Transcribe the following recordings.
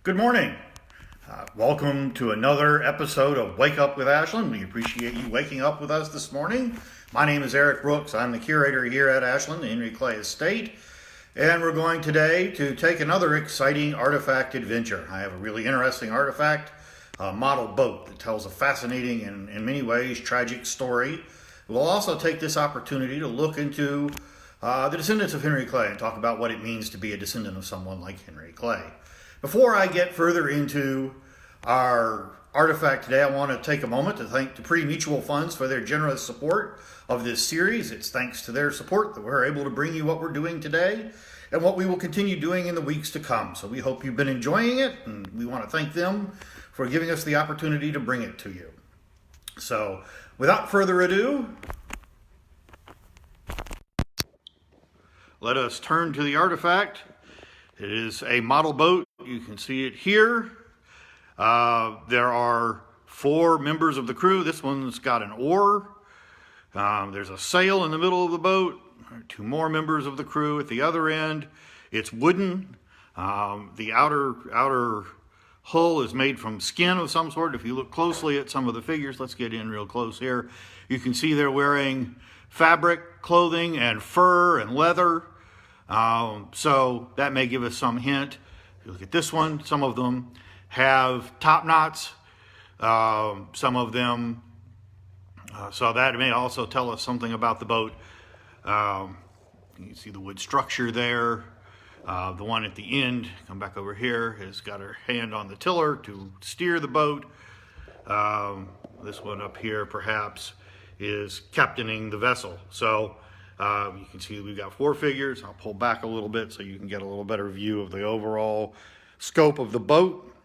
Good morning. Welcome to another episode of Wake Up with Ashland. We appreciate you waking up with us this morning. My name is Eric Brooks. I'm the curator here at Ashland, the Henry Clay Estate. And we're going today to take another exciting artifact adventure. I have a really interesting artifact, a model boat that tells a fascinating and in many ways tragic story. We'll also take this opportunity to look into the descendants of Henry Clay and talk about what it means to be a descendant of someone like Henry Clay. Before I get further into our artifact today, I want to take a moment to thank Dupree Mutual Funds for their generous support of this series. It's thanks to their support that we're able to bring you what we're doing today and what we will continue doing in the weeks to come. So we hope you've been enjoying it, and we want to thank them for giving us the opportunity to bring it to you. So without further ado, let us turn to the artifact. It is a model boat. You can see it here. There are 4 members of the crew. This one's got an oar. There's a sail in the middle of the boat. 2 more members of the crew at the other end. It's wooden. The outer hull is made from skin of some sort. If you look closely at some of the figures, let's get in real close here. You can see they're wearing fabric clothing and fur and leather. So that may give us some hint. If you look at this one, some of them have top knots, some of them, so that may also tell us something about the boat. You can see the wood structure there. The one at the end, come back over here, has got her hand on the tiller to steer the boat. This one up here perhaps is captaining the vessel. So you can see we've got 4 figures. I'll pull back a little bit so you can get a little better view of the overall scope of the boat.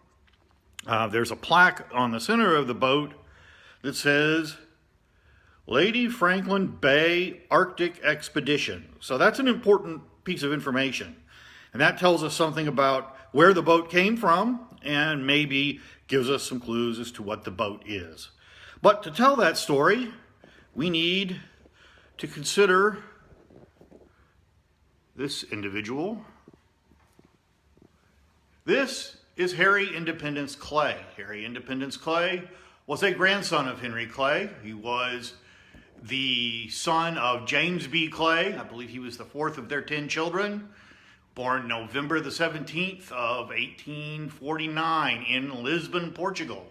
There's a plaque on the center of the boat that says Lady Franklin Bay Arctic Expedition. So that's an important piece of information. And that tells us something about where the boat came from and maybe gives us some clues as to what the boat is. But to tell that story, we need to consider this individual. This is Harry Independence Clay. Harry Independence Clay was a grandson of Henry Clay. He was the son of James B. Clay. I believe he was the 4th of their 10 children. Born November the 17th of 1849 in Lisbon, Portugal,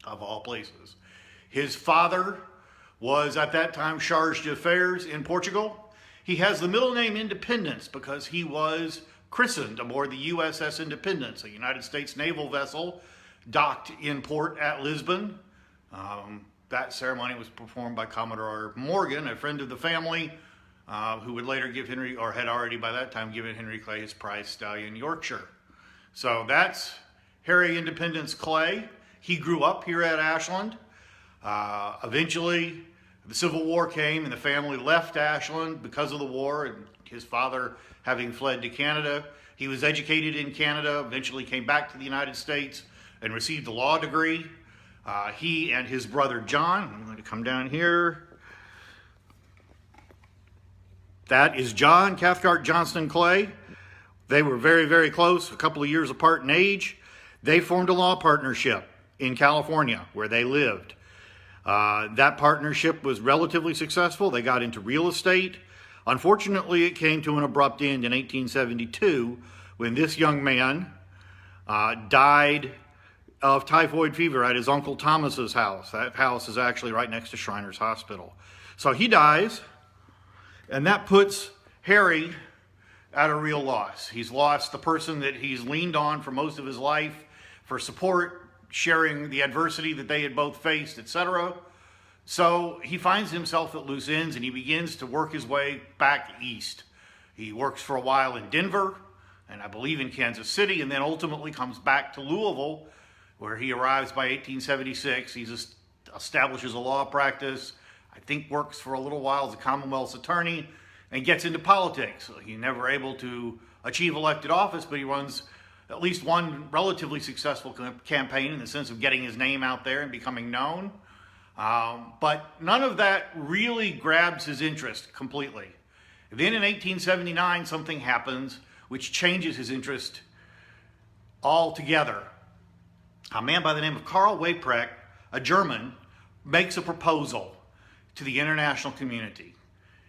of all places. His father was at that time charge d'affaires in Portugal. He has the middle name Independence because he was christened aboard the USS Independence, a United States naval vessel docked in port at Lisbon. That ceremony was performed by Commodore Morgan, a friend of the family, who would later give Henry, or had already by that time given Henry Clay his prize stallion Yorkshire. So that's Harry Independence Clay. He grew up here at Ashland. Eventually, the Civil War came and the family left Ashland because of the war, and his father having fled to Canada. He was educated in Canada, eventually came back to the United States and received a law degree. He and his brother John, I'm going to come down here. That is John Cathcart Johnston Clay. They were very, very close, a couple of years apart in age. They formed a law partnership in California where they lived. That partnership was relatively successful. They got into real estate. Unfortunately, it came to an abrupt end in 1872 when this young man died of typhoid fever at his Uncle Thomas's house. That house is actually right next to Shriners Hospital. So he dies, and that puts Harry at a real loss. He's lost the person that he's leaned on for most of his life for support, sharing the adversity that they had both faced, etc. So he finds himself at loose ends and he begins to work his way back east. He works for a while in Denver and I believe in Kansas City, and then ultimately comes back to Louisville, where he arrives by 1876. He establishes a law practice, I think works for a little while as a Commonwealth's attorney, and gets into politics. So he's never able to achieve elected office, but he runs at least one relatively successful campaign in the sense of getting his name out there and becoming known. But none of that really grabs his interest completely. Then in 1879, something happens which changes his interest all together. A man by the name of Karl Weyprecht, a German, makes a proposal to the international community.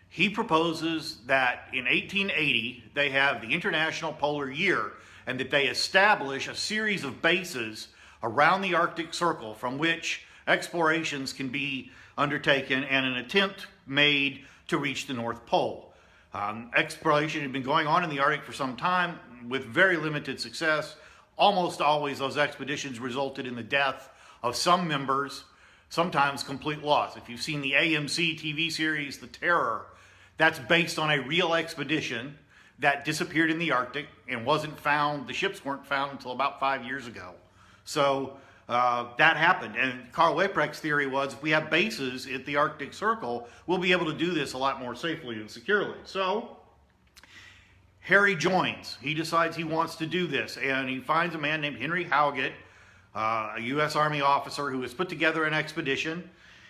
He proposes that in 1880 they have the International Polar Year and that they establish a series of bases around the Arctic Circle from which explorations can be undertaken and an attempt made to reach the North Pole. Exploration had been going on in the Arctic for some time with very limited success. Almost always those expeditions resulted in the death of some members, sometimes complete loss. If you've seen the AMC TV series, The Terror, that's based on a real expedition that disappeared in the Arctic and wasn't found, the ships weren't found until about 5 years ago. So that happened. And Karl Weyprecht's theory was if we have bases at the Arctic Circle, we'll be able to do this a lot more safely and securely. So Harry joins. He decides he wants to do this, and he finds a man named Henry Howgett, a U.S. Army officer who has put together an expedition,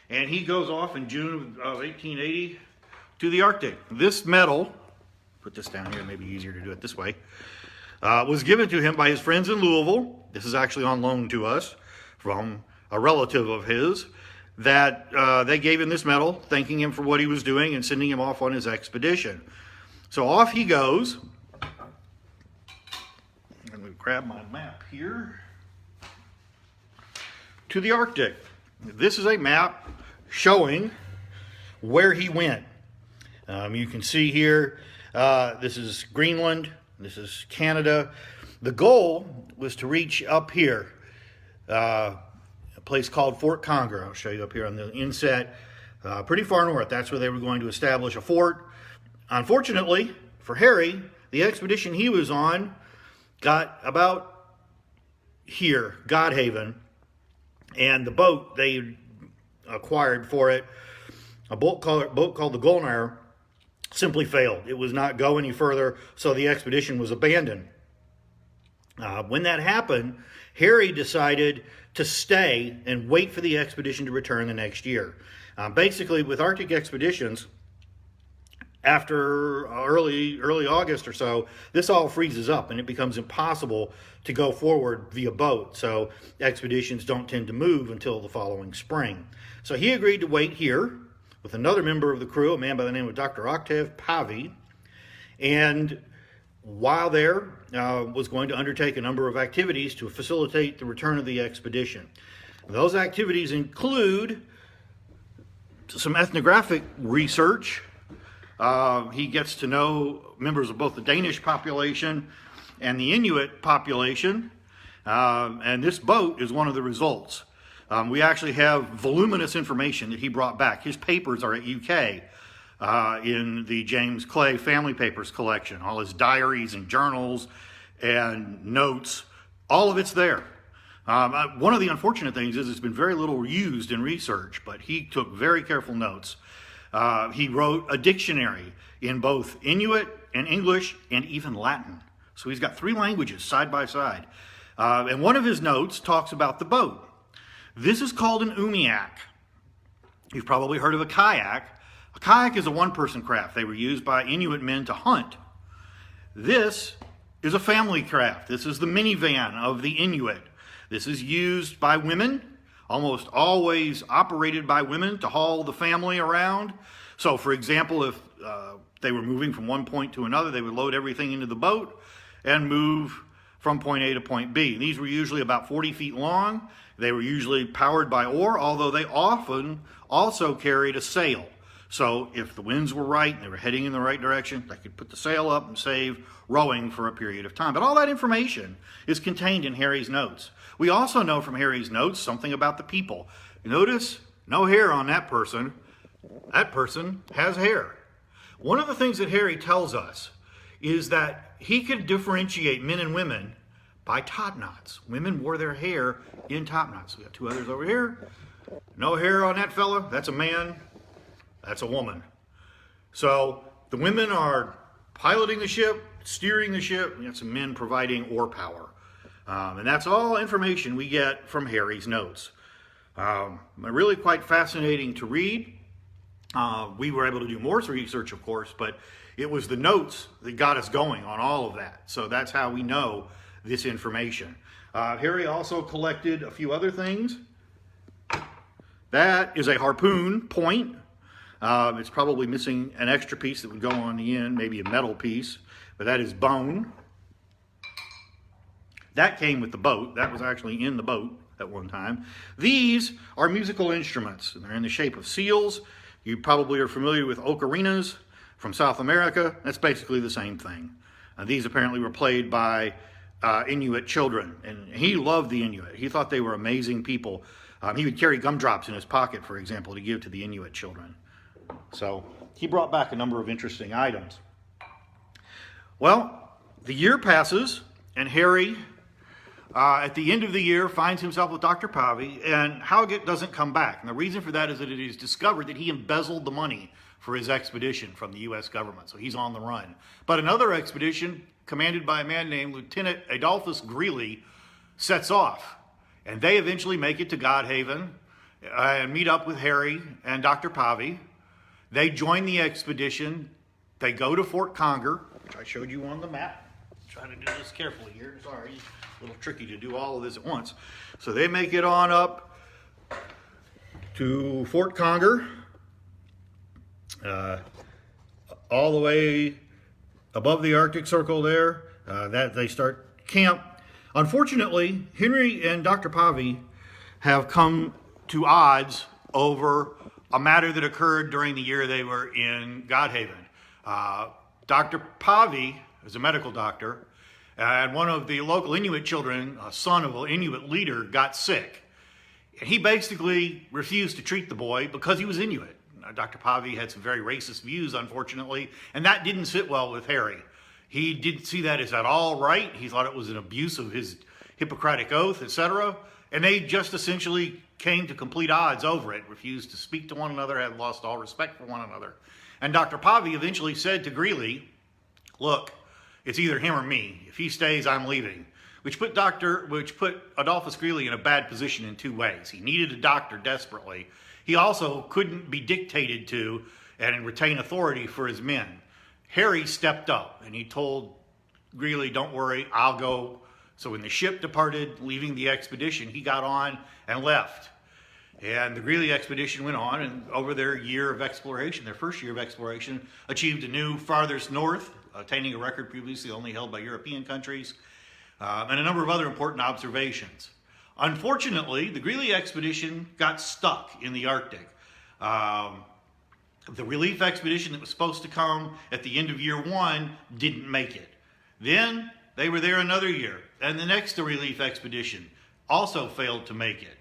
and he goes off in June of 1880 to the Arctic. This medal, put this down here, maybe easier to do it this way, was given to him by his friends in Louisville. This is actually on loan to us from a relative of his, that they gave him this medal, thanking him for what he was doing and sending him off on his expedition. So off he goes. Let me grab my map here. To the Arctic. This is a map showing where he went. You can see here, this is Greenland, this is Canada. The goal was to reach up here, a place called Fort Conger. I'll show you up here on the inset, pretty far north. That's where they were going to establish a fort. Unfortunately for Harry, the expedition he was on got about here, Godhaven, and the boat they acquired for it, a boat called the Gulnare, simply failed. It was not go any further, so the expedition was abandoned. When that happened, Harry decided to stay and wait for the expedition to return the next year. Basically, with Arctic expeditions, after early August or so, this all freezes up and it becomes impossible to go forward via boat. So expeditions don't tend to move until the following spring. So he agreed to wait here with another member of the crew, a man by the name of Dr. Octave Pavy, and while there, was going to undertake a number of activities to facilitate the return of the expedition. Those activities include some ethnographic research. He gets to know members of both the Danish population and the Inuit population, and this boat is one of the results. We actually have voluminous information that he brought back. His papers are at UK in the James Clay Family Papers collection. All his diaries and journals and notes, all of it's there. One of the unfortunate things is it's been very little used in research, but he took very careful notes. He wrote a dictionary in both Inuit and English and even Latin. So he's got 3 languages side by side. And one of his notes talks about the boat. This is called an umiak. You've probably heard of a kayak. A kayak is a one-person craft. They were used by Inuit men to hunt. This is a family craft. This is the minivan of the Inuit. This is used by women, almost always operated by women to haul the family around. So, for example, if they were moving from one point to another, they would load everything into the boat and move from point A to point B. These were usually about 40 feet long. They were usually powered by oar, although they often also carried a sail. So if the winds were right and they were heading in the right direction, they could put the sail up and save rowing for a period of time. But all that information is contained in Harry's notes. We also know from Harry's notes something about the people. Notice no hair on that person. That person has hair. One of the things that Harry tells us is that he could differentiate men and women by top knots. Women wore their hair in top knots. We got 2 others over here. No hair on that fella. That's a man. That's a woman. So the women are piloting the ship, steering the ship. We got some men providing oar power. And that's all information we get from Harry's notes. Really quite fascinating to read. We were able to do more research, of course, but it was the notes that got us going on all of that. So that's how we know this information. Harry also collected a few other things. That is a harpoon point. It's probably missing an extra piece that would go on the end, maybe a metal piece, but that is bone. That came with the boat. That was actually in the boat at one time. These are musical instruments, and they're in the shape of seals. You probably are familiar with ocarinas from South America. That's basically the same thing. These apparently were played by Inuit children, and he loved the Inuit. He thought they were amazing people. He would carry gumdrops in his pocket, for example, to give to the Inuit children. So he brought back a number of interesting items. Well, the year passes, and Harry, at the end of the year, finds himself with Dr. Pavy, and Howgett doesn't come back. And the reason for that is that it is discovered that he embezzled the money for his expedition from the U.S. government, so he's on the run. But another expedition, commanded by a man named Lieutenant Adolphus Greeley, sets off. And they eventually make it to Godhaven and meet up with Harry and Dr. Pavy. They join the expedition. They go to Fort Conger, which I showed you on the map. Trying to do this carefully here. Sorry, a little tricky to do all of this at once. So they make it on up to Fort Conger, all the way above the Arctic Circle there. That they start camp. Unfortunately, Henry and Dr. Pavy have come to odds over a matter that occurred during the year they were in Godhaven. Dr. Pavy is a medical doctor, and one of the local Inuit children, a son of an Inuit leader, got sick. And he basically refused to treat the boy because he was Inuit. Dr. Pavy had some very racist views, unfortunately, and that didn't sit well with Harry. He didn't see that as at all right. He thought it was an abuse of his Hippocratic oath, etc. And they just essentially came to complete odds over it, refused to speak to one another, had lost all respect for one another. And Dr. Pavy eventually said to Greeley, look, it's either him or me. If he stays, I'm leaving. Which put Adolphus Greeley in a bad position in two ways. He needed a doctor desperately. He also couldn't be dictated to and retain authority for his men. Harry stepped up and he told Greeley, don't worry, I'll go. So when the ship departed, leaving the expedition, he got on and left. And the Greeley expedition went on, and over their year of exploration, their first year of exploration, achieved a new farthest north, attaining a record previously only held by European countries, and a number of other important observations. Unfortunately, the Greeley expedition got stuck in the Arctic. The relief expedition that was supposed to come at the end of year one didn't make it. Then they were there another year, and the next relief expedition also failed to make it.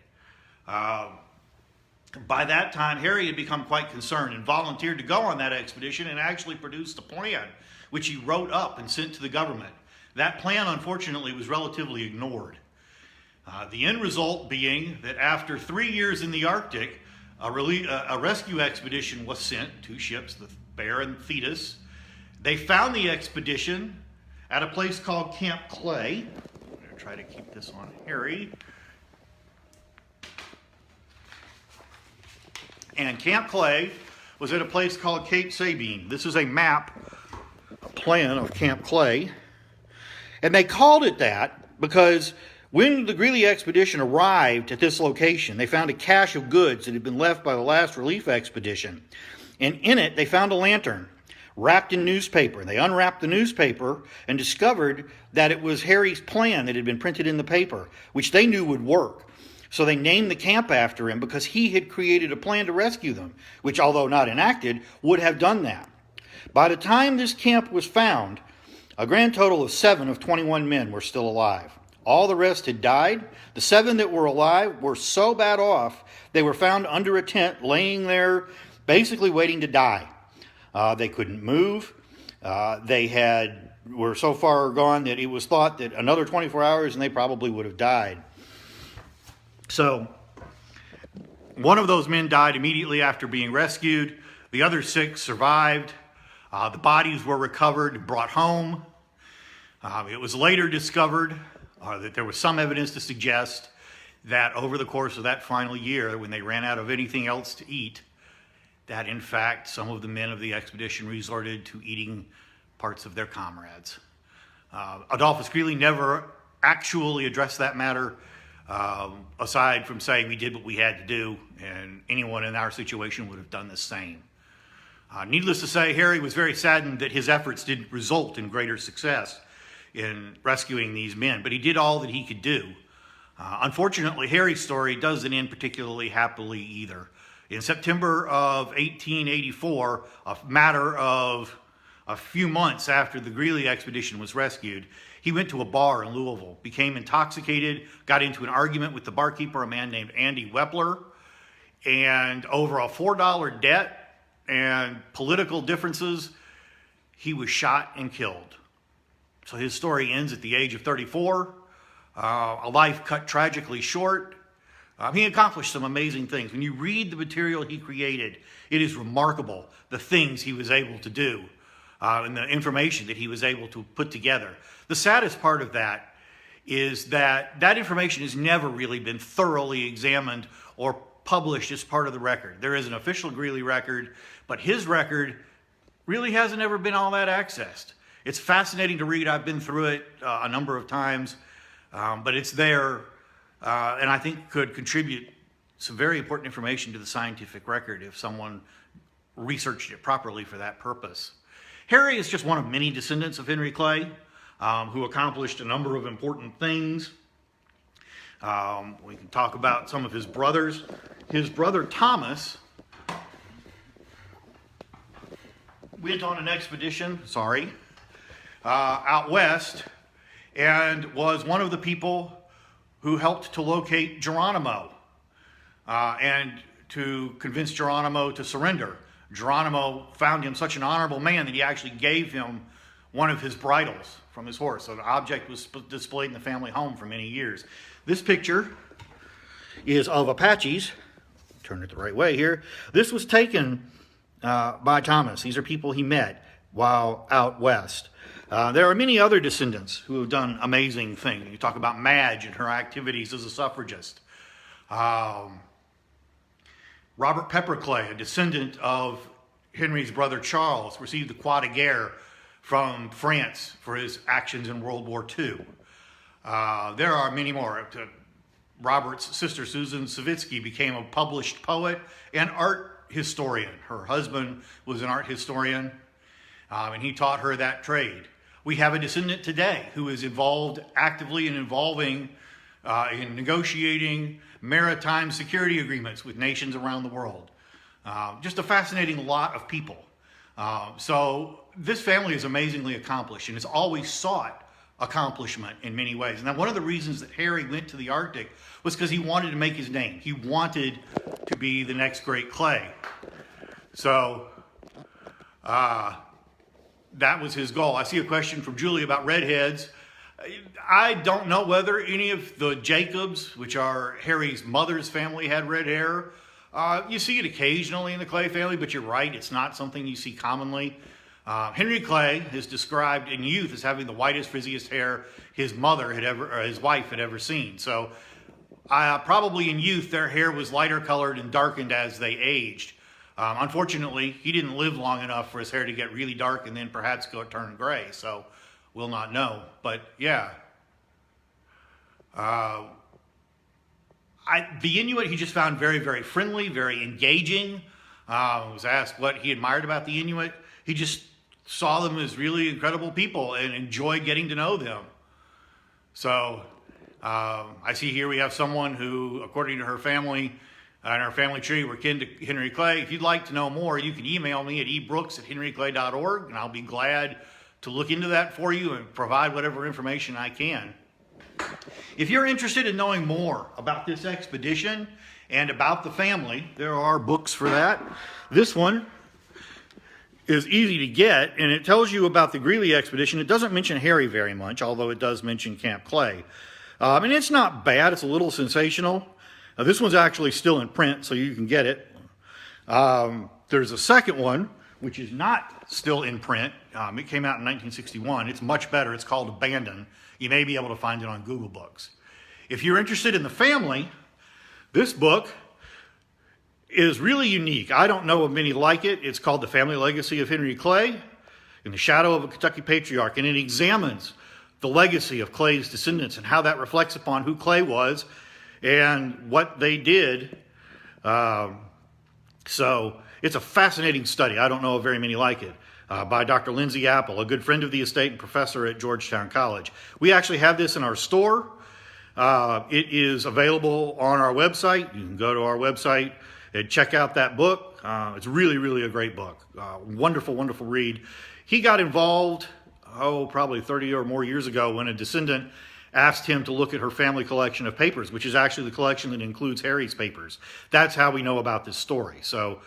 By that time, Harry had become quite concerned and volunteered to go on that expedition and actually produced a plan, which he wrote up and sent to the government. That plan, unfortunately, was relatively ignored. The end result being that after 3 years in the Arctic, a rescue expedition was sent, 2 ships, the Bear and Thetis. They found the expedition at a place called Camp Clay. I'm going to try to keep this on Harry. And Camp Clay was at a place called Cape Sabine. This is a map, a plan of Camp Clay. And they called it that because when the Greeley expedition arrived at this location, they found a cache of goods that had been left by the last relief expedition. And in it, they found a lantern wrapped in newspaper. They unwrapped the newspaper and discovered that it was Harry's plan that had been printed in the paper, which they knew would work. So they named the camp after him because he had created a plan to rescue them, which, although not enacted, would have done that. By the time this camp was found, a grand total of 7 of 21 men were still alive. All the rest had died. The 7 that were alive were so bad off, they were found under a tent, laying there, basically waiting to die. They couldn't move. They were so far gone that it was thought that another 24 hours and they probably would have died. So, one of those men died immediately after being rescued. The other 6 survived. The bodies were recovered and brought home. It was later discovered that there was some evidence to suggest that over the course of that final year, when they ran out of anything else to eat, that in fact some of the men of the expedition resorted to eating parts of their comrades. Adolphus Greeley never actually address that matter, aside from saying we did what we had to do, and anyone in our situation would have done the same. Needless to say, Harry was very saddened that his efforts didn't result in greater success in rescuing these men, but he did all that he could do. Unfortunately, Harry's story doesn't end particularly happily either. In September of 1884, a matter of a few months after the Greeley expedition was rescued, he went to a bar in Louisville, became intoxicated, got into an argument with the barkeeper, a man named Andy Wepler, and over a $4 debt and political differences, he was shot and killed. So his story ends at the age of 34, a life cut tragically short. He accomplished some amazing things. When you read the material he created, it is remarkable the things he was able to do and the information that he was able to put together. The saddest part of that is that that information has never really been thoroughly examined or published as part of the record. There is an official Greeley record, but his record really hasn't ever been all that accessed. It's fascinating to read. I've been through it a number of times, but it's there, and I think could contribute some very important information to the scientific record if someone researched it properly for that purpose. Harry is just one of many descendants of Henry Clay who accomplished a number of important things. We can talk about some of his brothers. His brother Thomas went on an expedition, out west, and was one of the people who helped to locate Geronimo and to convince Geronimo to surrender. Geronimo found him such an honorable man that he actually gave him one of his bridles from his horse. So the object was displayed in the family home for many years. This picture is of Apaches. Turn it the right way here. This was taken by Thomas. These are people he met while out west. There are many other descendants who have done amazing things. You talk about Madge and her activities as a suffragist. Robert Pepper Clay, a descendant of Henry's brother Charles, received the Croix de Guerre from France for his actions in World War II. There are many more. Robert's sister Susan Savitsky became a published poet and art historian. Her husband was an art historian, and he taught her that trade. We have a descendant today who is involved actively in in negotiating maritime security agreements with nations around the world. Just a fascinating lot of people. So this family is amazingly accomplished and has always sought accomplishment in many ways. And now one of the reasons that Harry went to the Arctic was because he wanted to make his name. He wanted to be the next great Clay. So that was his goal. I see a question from Julie about redheads. I don't know whether any of the Jacobs, which are Harry's mother's family, had red hair. You see it occasionally in the Clay family, but you're right, it's not something you see commonly. Henry Clay is described in youth as having the whitest, frizziest hair his wife had ever seen. So probably in youth, their hair was lighter colored and darkened as they aged. Unfortunately, he didn't live long enough for his hair to get really dark and then perhaps turn gray. So we'll not know. But yeah. The Inuit he just found very, very friendly, very engaging. Was asked what he admired about the Inuit. He just saw them as really incredible people and enjoyed getting to know them. So I see here we have someone who, according to her family and her family tree, were kin to Henry Clay. If you'd like to know more, you can email me at ebrooks@henryclay.org, and I'll be glad to look into that for you and provide whatever information I can. If you're interested in knowing more about this expedition and about the family, there are books for that. This one is easy to get, and it tells you about the Greeley expedition. It doesn't mention Harry very much, although it does mention Camp Clay. And it's not bad. It's a little sensational. This one's actually still in print, so you can get it. There's a second one, which is not still in print. It came out in 1961. It's much better. It's called Abandon. You may be able to find it on Google Books. If you're interested in the family, this book is really unique. I don't know of many like it. It's called The Family Legacy of Henry Clay, In the Shadow of a Kentucky Patriarch, and it examines the legacy of Clay's descendants and how that reflects upon who Clay was and what they did. So it's a fascinating study. I don't know of very many like it. By Dr. Lindsay Apple, a good friend of the estate and professor at Georgetown College. We actually have this in our store. It is available on our website. You can go to our website and check out that book. It's really, really a great book. Wonderful, wonderful read. He got involved, probably 30 or more years ago when a descendant asked him to look at her family collection of papers, which is actually the collection that includes Harry's papers. That's how we know about this story. So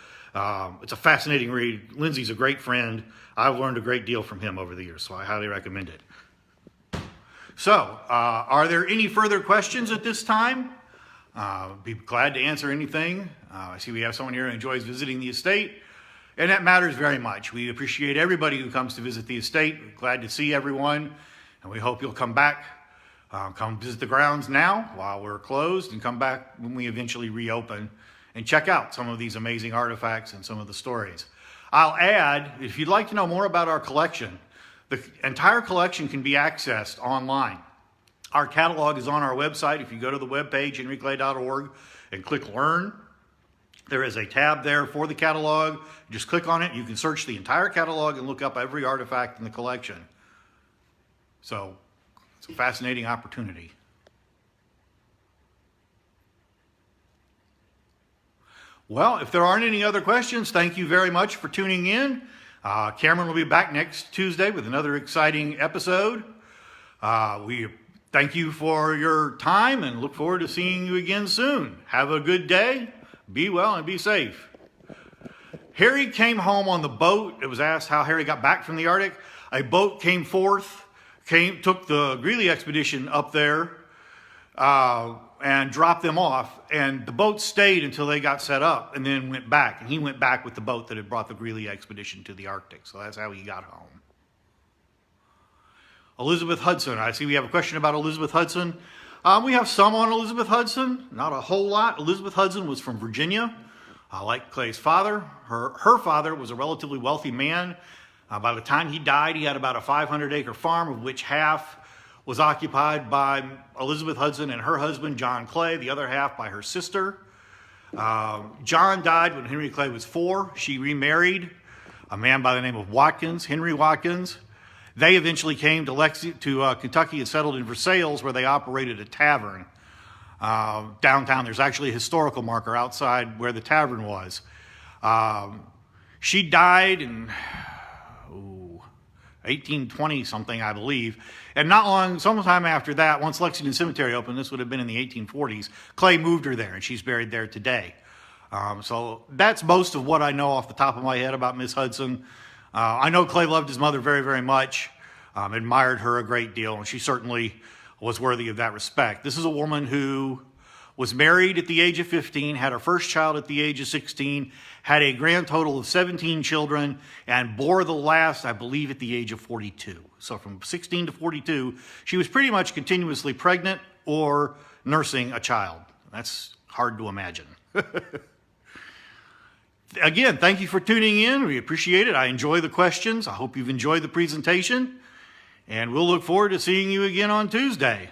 it's a fascinating read. Lindsay's a great friend. I've learned a great deal from him over the years, so I highly recommend it. So, are there any further questions at this time? Be glad to answer anything. I see we have someone here who enjoys visiting the estate, and that matters very much. We appreciate everybody who comes to visit the estate. We're glad to see everyone, and we hope you'll come back. Come visit the grounds now while we're closed, and come back when we eventually reopen and check out some of these amazing artifacts and some of the stories. I'll add, if you'd like to know more about our collection, the entire collection can be accessed online. Our catalog is on our website. If you go to the webpage, henryclay.org, and click Learn, there is a tab there for the catalog. Just click on it. You can search the entire catalog and look up every artifact in the collection. So it's a fascinating opportunity. Well, if there aren't any other questions, thank you very much for tuning in. Cameron will be back next Tuesday with another exciting episode. We thank you for your time and look forward to seeing you again soon. Have a good day, be well, and be safe. Harry came home on the boat. It was asked how Harry got back from the Arctic. A boat came forth, took the Greeley expedition up there, and dropped them off, and the boat stayed until they got set up and then went back, and he went back with the boat that had brought the Greeley expedition to the Arctic. So that's how he got home. Elizabeth Hudson. I see we have a question about Elizabeth Hudson. We have some on Elizabeth Hudson, not a whole lot. Elizabeth Hudson was from Virginia, like Clay's father. Her father was a relatively wealthy man. By the time he died, he had about a 500-acre farm, of which half was occupied by Elizabeth Hudson and her husband, John Clay, the other half by her sister. John died when Henry Clay was 4. She remarried a man by the name of Watkins, Henry Watkins. They eventually came to Kentucky and settled in Versailles, where they operated a tavern. Downtown, there's actually a historical marker outside where the tavern was. She died in 1820 something, I believe. And not long, sometime after that, once Lexington Cemetery opened, this would have been in the 1840s, Clay moved her there, and she's buried there today. So that's most of what I know off the top of my head about Miss Hudson. I know Clay loved his mother very, very much, admired her a great deal, and she certainly was worthy of that respect. This is a woman who was married at the age of 15, had her first child at the age of 16, had a grand total of 17 children, and bore the last, I believe, at the age of 42. So from 16 to 42, she was pretty much continuously pregnant or nursing a child. That's hard to imagine. Again, thank you for tuning in. We appreciate it. I enjoy the questions. I hope you've enjoyed the presentation. And we'll look forward to seeing you again on Tuesday.